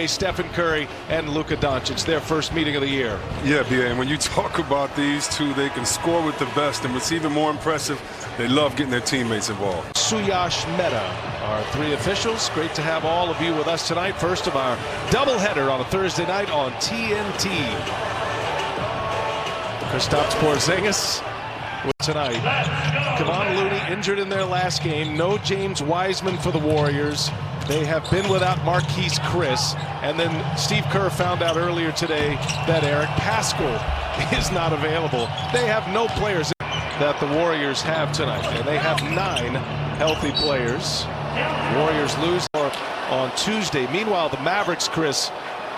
Stephen Curry and Luka Doncic, their first meeting of the year. Yeah, BA, and when you talk about these two, they can score with the best, and what's even more impressive, they love getting their teammates involved. Suyash Mehta, our three officials. Great to have all of you with us tonight. First of our doubleheader on a Thursday night on TNT. Kristaps Porzingis tonight. Kevon Looney injured in their last game. No James Wiseman for the Warriors. They have been without Marquise Chris, and then Steve Kerr found out earlier today that Eric Paschall is not available. They have no players that the Warriors have tonight, and they have 9 healthy players. Warriors lose on Tuesday. Meanwhile, the Mavericks, Chris,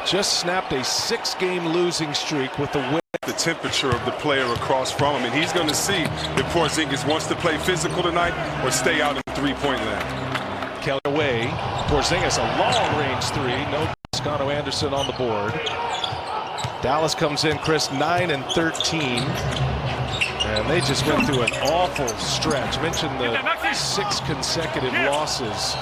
just snapped a 6-game losing streak with the win. The temperature of the player across from him, and he's going to see if Porzingis wants to play physical tonight or stay out in the three-point land. Kelly away. Porzingis, a long-range 3. No Toscano Anderson on the board. Dallas comes in, Chris, 9 and 13. And they just went through an awful stretch. Mentioned the 6 consecutive losses.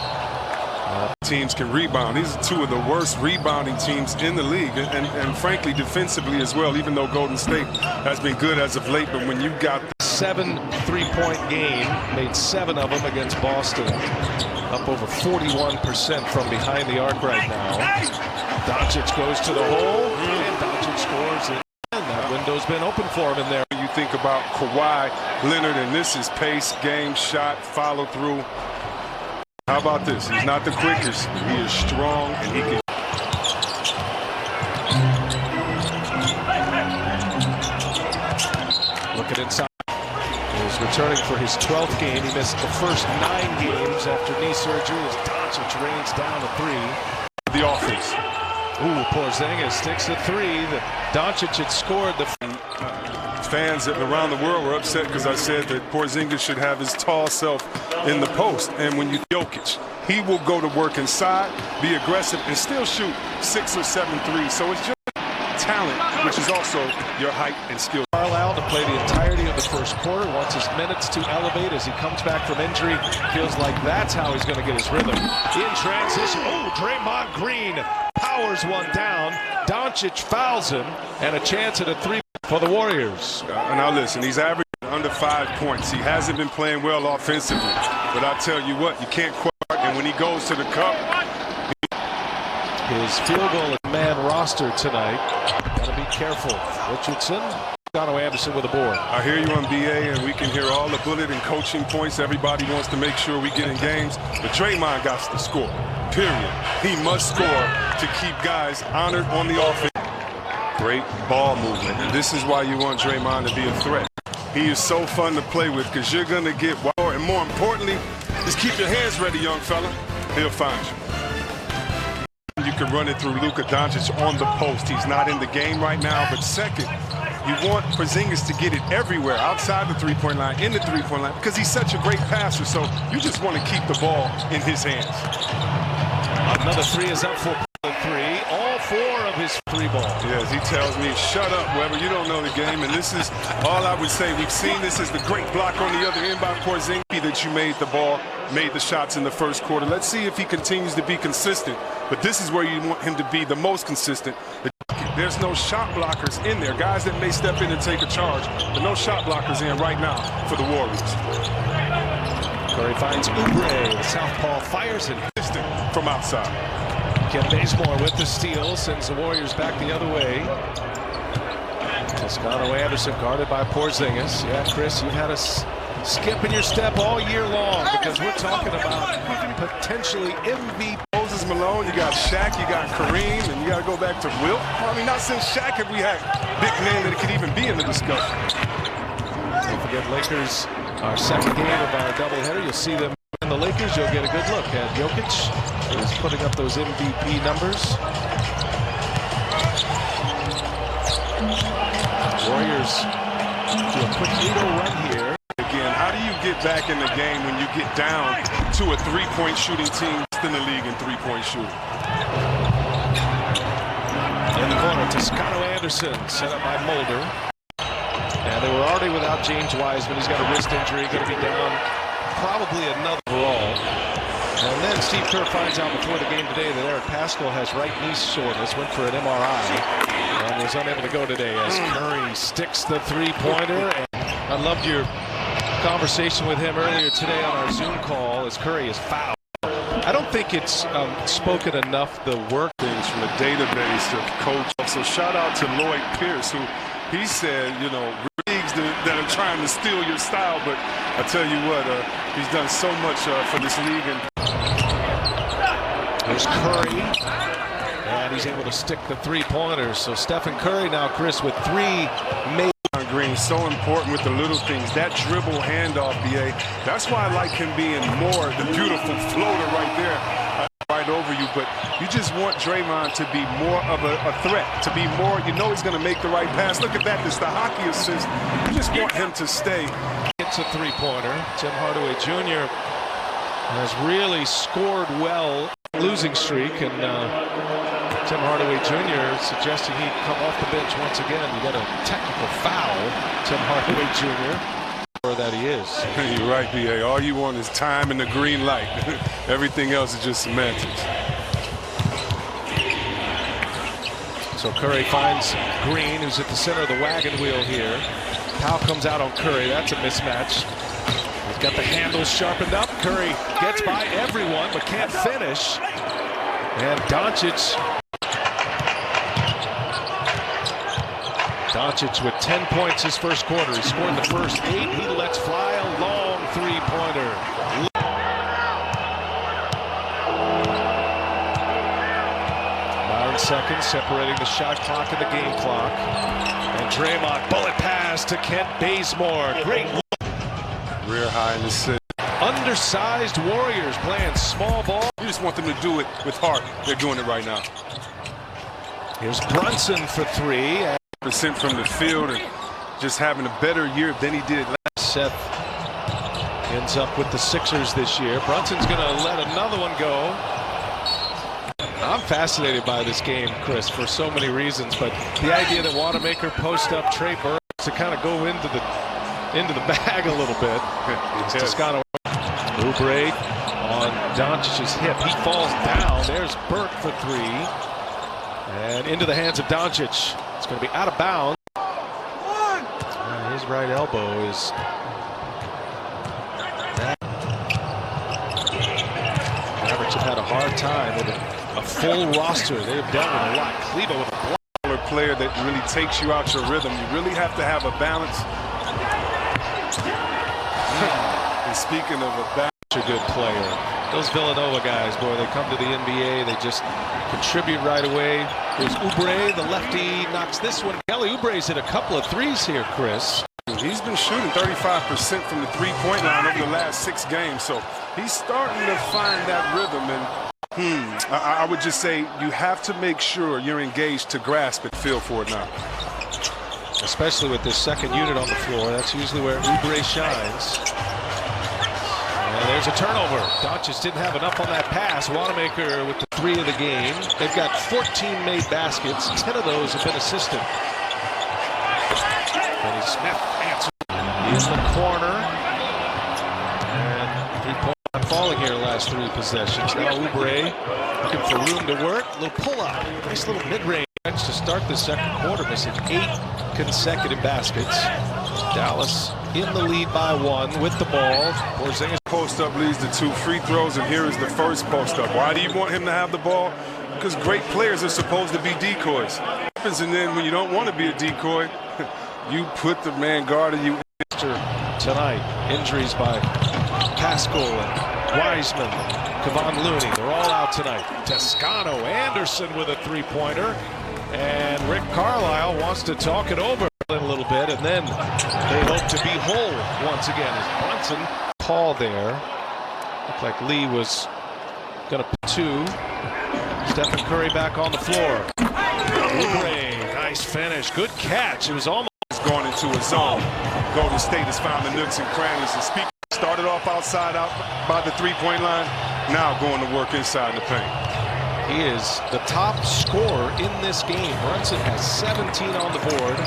Teams can rebound. These are 2 of the worst rebounding teams in the league, and frankly defensively as well, even though Golden State has been good as of late. But when you've got 7 3-point game, made 7 of them against Boston. Up over 41% from behind the arc right now. Doncic goes to the hole, and Doncic scores it. And that window's been open for him in there. You think about Kawhi Leonard, and this is pace, game, shot, follow through. How about this? He's not the quickest. He is strong, and he can. Look at inside. He's returning for his 12th game. He missed the first 9 games after knee surgery as Doncic rains down a 3. The offense. Ooh, Porzingis sticks a 3. The Doncic had scored the. Fans around the world were upset because I said that Porzingis should have his tall self in the post. And when you Jokic, he will go to work inside, be aggressive, and still shoot 6 or 7 threes. So it's just talent, which is also your height and skill. Carlisle to play the entirety of the first quarter, wants his minutes to elevate as he comes back from injury. Feels like that's how he's going to get his rhythm. In transition, oh, Draymond Green powers one down. Doncic fouls him, and a chance at a 3 for the Warriors. Now listen, he's averaging under 5 points. He hasn't been playing well offensively, but I tell you what, you can't quit. And when he goes to the cup, his field goal and man roster tonight. Gotta be careful. Richardson, Toscano Anderson with a board. I hear you on BA, and we can hear all the bullet and coaching points. Everybody wants to make sure we get in games, but Draymond got to score, period. He must score to keep guys honored on the offense. Great ball movement, and this is why you want Draymond to be a threat. He is so fun to play with because you're going to get more, and more importantly, just keep your hands ready, young fella. He'll find you. You can run it through Luka Doncic on the post. He's not in the game right now, but second, you want Porzingis to get it everywhere, outside the three-point line, in the three-point line, because he's such a great passer, so you just want to keep the ball in his hands. Another 3 is up for 3. All 4 of his 3 balls. Yes, he tells me, shut up, Weber, you don't know the game, and this is all I would say. We've seen this as the great block on the other end by Porzingis that you made the ball, made the shots in the first quarter. Let's see if he continues to be consistent, but this is where you want him to be the most consistent. There's no shot blockers in there, guys that may step in and take a charge, but no shot blockers in right now for the Warriors. Curry finds Oubre. The southpaw fires it from outside. Ken Bazemore with the steal, sends the Warriors back the other way. Toscano Anderson guarded by Porzingis. Yeah, Chris, you've had a skip in your step all year long because we're talking about potentially MVP. Moses Malone, you got Shaq, you got Kareem, and you got to go back to Wilt. I mean, not since Shaq have we had big name that could even be in the discussion. Don't forget Lakers, our second game of our doubleheader. You'll see them in the Lakers. You'll get a good look at Jokic. He's putting up those MVP numbers. Warriors do a quick 8-0 run here. Again, how do you get back in the game when you get down to a 3-point shooting team in the league in 3-point shooting? In the corner, Toscano Anderson set up by Mulder. And they were already without James Wiseman. He's got a wrist injury, going to be down probably another overall. And then And Steve Kerr finds out before the game today that Eric Paschall has right knee soreness, went for an MRI, and was unable to go today as Curry sticks the three-pointer. I loved your conversation with him earlier today on our Zoom call as Curry is fouled. I don't think it's spoken enough, the work things from the database of coach. So shout out to Lloyd Pierce, who he said, you know, leagues that are trying to steal your style, but I tell you what, he's done so much for this league. And there's Curry, and he's able to stick the three-pointers. So Stephen Curry now, Chris, with 3 made. Green, so important with the little things. That dribble handoff, BA. That's why I like him being more the beautiful floater right there, right over you. But you just want Draymond to be more of a threat, to be more, you know he's going to make the right pass. Look at that, it's the hockey assist. You just want him to stay. It's a three-pointer. Tim Hardaway Jr. has really scored well losing streak, and Tim Hardaway Jr. suggesting he come off the bench once again. You got a technical foul, Tim Hardaway Jr. that he is. You're right, BA. All you want is time and the green light. Everything else is just semantics. So Curry finds Green, who's at the center of the wagon wheel here. Powell comes out on Curry. That's a mismatch. He's got the handles sharpened up. Curry gets by everyone but can't finish. And Doncic with 10 points his first quarter. He scored the first 8. He lets fly a long three-pointer. 9 seconds separating the shot clock and the game clock. And Draymond, bullet pass to Kent Bazemore. Great look. Rear high in the city. Undersized Warriors playing small ball. You just want them to do it with heart. They're doing it right now. Here's Brunson for 3. Percent from the field and just having a better year than he did last. Seth ends up with the Sixers this year. Brunson's going to let another one go. I'm fascinated by this game, Chris, for so many reasons, but the idea that Wanamaker post up Trey Burke to kind of go into the bag a little bit. It's Toscano. Oubre on Doncic's hip. He falls down. There's Burke for 3. And into the hands of Doncic. It's going to be out of bounds. His right elbow is. Mavericks have had a hard time with a full roster. They've dealt with a lot. Cleveland with a player that really takes you out your rhythm. You really have to have a balance. And speaking of a balance, a good player. Those Villanova guys, boy, they come to the NBA, they just contribute right away. There's Oubre, the lefty, knocks this one. Kelly Oubre's hit a couple of threes here, Chris. He's been shooting 35% from the three-point line over the last 6 games, so he's starting to find that rhythm. And I would just say you have to make sure you're engaged to grasp it, feel for it now. Especially with this second unit on the floor, that's usually where Oubre shines. And there's a turnover. Doncic didn't have enough on that pass. Wanamaker with the 3 of the game. They've got 14 made baskets. 10 of those have been assisted. Benny Smith answers in the corner. And 3-point not falling here the last 3 possessions. Now Oubre looking for room to work. Little pull-up. Nice little mid-range to start the second quarter, missing 8 consecutive baskets. Dallas in the lead by 1 with the ball. Porzingis post-up leads to 2 free throws, and here is the first post-up. Why do you want him to have the ball? Because great players are supposed to be decoys. And then when you don't want to be a decoy, you put the man guarding you. Tonight, injuries by Paschall and Wiseman, Kevon Looney, they're all out tonight. Toscano, Anderson with a 3-pointer, and Rick Carlisle wants to talk it over a little bit, and then they hope to be whole once again as Brunson call there. Looked like Lee was going to put 2. Stephen Curry back on the floor. Oubre, nice finish, good catch. It was almost going into a zone. Golden State has found the nooks and crannies. And speaking, started off outside out by the 3-point line, now going to work inside the paint. He is the top scorer in this game. Brunson has 17 on the board.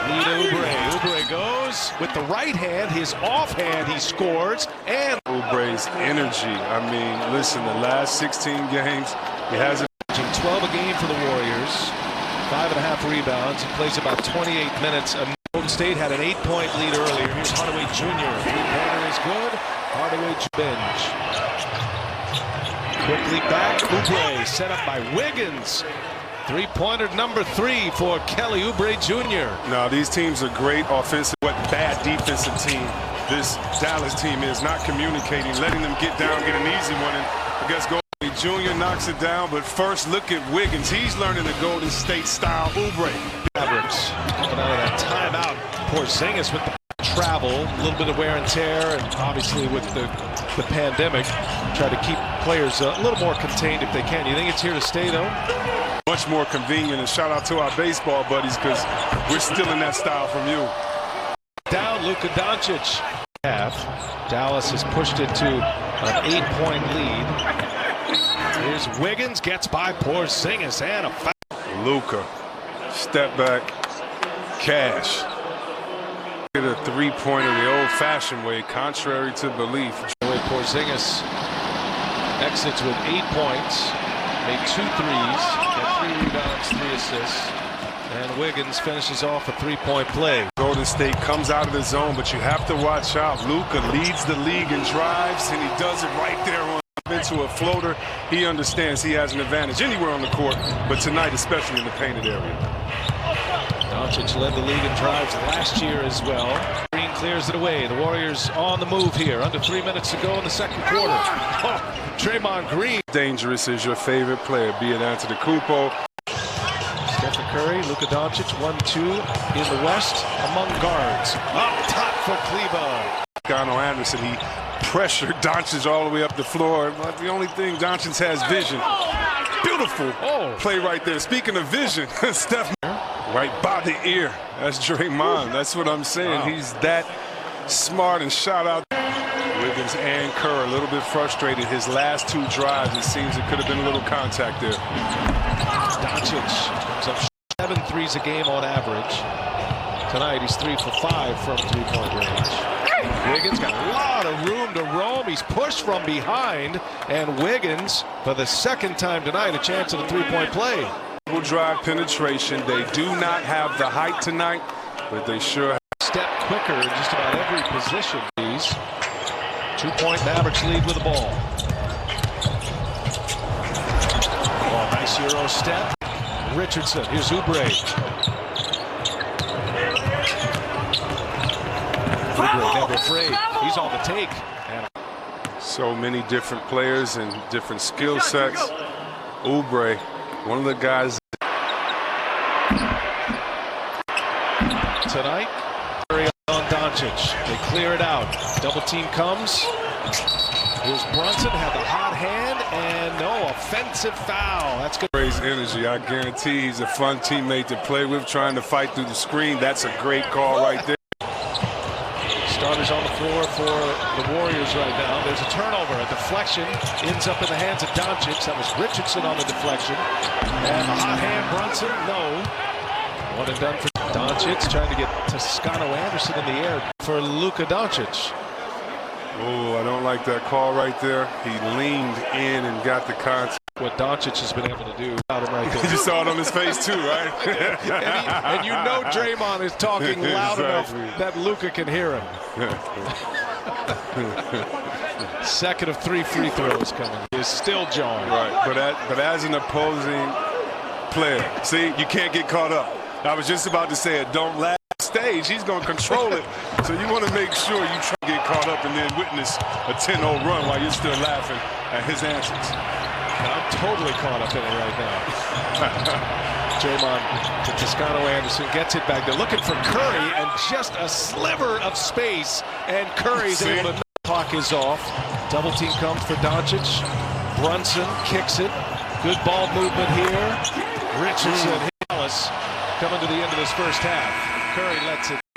Lead Oubre. Oubre goes. goes with the right hand, his offhand, he scores, and Oubre's energy. I mean, listen, the last 16 games, he hasn't. 12 a game for the Warriors, 5.5 rebounds. He plays about 28 minutes. Golden State had an 8-point lead earlier. Here's Hardaway Jr. Three-pointer is good. Hardaway binge. Quickly back. Oubre set up by Wiggins. Three-pointer number 3 for Kelly Oubre Jr. Now, these teams are great offensive. What bad defensive team this Dallas team is, not communicating, letting them get down, get an easy one, and I guess Golden State Jr. knocks it down. But first, look at Wiggins. He's learning the Golden State style. Oubre. Mavericks coming out of that timeout. Porzingis with the travel, a little bit of wear and tear, and obviously with the pandemic, try to keep players a little more contained if they can. You think it's here to stay, though? Much more convenient, and shout out to our baseball buddies because we're still in that style from you. Down, Luka Doncic. Half. Dallas has pushed it to an 8-point lead. Here's Wiggins, gets by Porzingis, and a foul. Luka, step back, cash. Get a three-pointer the old-fashioned way, contrary to belief. Porzingis exits with 8 points, made 2 threes, got 3 rebounds, 3 assists, and Wiggins finishes off a 3-point play. Golden State comes out of the zone, but you have to watch out. Luka leads the league in drives, and he does it right there on into a floater. He understands he has an advantage anywhere on the court, but tonight, especially in the painted area. Doncic led the league in drives last year as well. Green clears it away. The Warriors on the move here. Under 3 minutes to go in the second quarter. Oh, Draymond Green. Dangerous is your favorite player, be it Antetokounmpo. Stephen Curry, Luka Doncic, 1-2 in the West among guards. Up top for Kleber. Gano Anderson, he pressured Doncic all the way up the floor. But the only thing, Doncic has vision. Beautiful play right there. Speaking of vision, Steph right by the ear. That's Draymond. That's what I'm saying. Wow. He's that smart, and shout out Wiggins and Kerr. A little bit frustrated. His last 2 drives, it seems it could have been a little contact there. Doncic comes up 7 threes a game on average. Tonight he's 3 for 5 from 3-point range. Wiggins got a lot of room to roam. He's pushed from behind, and Wiggins, for the second time tonight, a chance at a 3-point play. Drive penetration. They do not have the height tonight, but they sure have. Step quicker in just about every position. 2-point Mavericks lead with the ball. Oh, nice Euro step. Richardson, here's Oubre. Oubre never afraid. He's on the take. And so many different players and different skill sets. Oubre, one of the guys. Tonight, on Doncic. They clear it out. Double team comes. Here's Brunson, had the hot hand, and no offensive foul. That's good. Raise energy. I guarantee he's a fun teammate to play with, trying to fight through the screen. That's a great call right there. Starters on the floor for the Warriors right now. There's a turnover. A deflection ends up in the hands of Doncic. That was Richardson on the deflection. And the hot hand, Brunson, no. One and done for Doncic, trying to get Toscano Anderson in the air for Luka Doncic. Oh, I don't like that call right there. He leaned in and got the contact. What Doncic has been able to do. Right there. You saw it on his face too, right? and you know Draymond is talking loud enough that Luka can hear him. Second of 3 free throws coming. He's still jawing. Right, but as an opposing player, see, you can't get caught up. I was just about to say it. Don't last stage. He's going to control it. So you want to make sure you try to get caught up and then witness a 10-0 run while you're still laughing at his antics. I'm totally caught up in it right now. Draymond to Toscano Anderson, gets it back. They're looking for Curry, and just a sliver of space, and Curry's able to. Clock is off. Double team comes for Doncic. Brunson kicks it. Good ball movement here. Richardson, Dallas coming to the end of this first half. Curry lets it.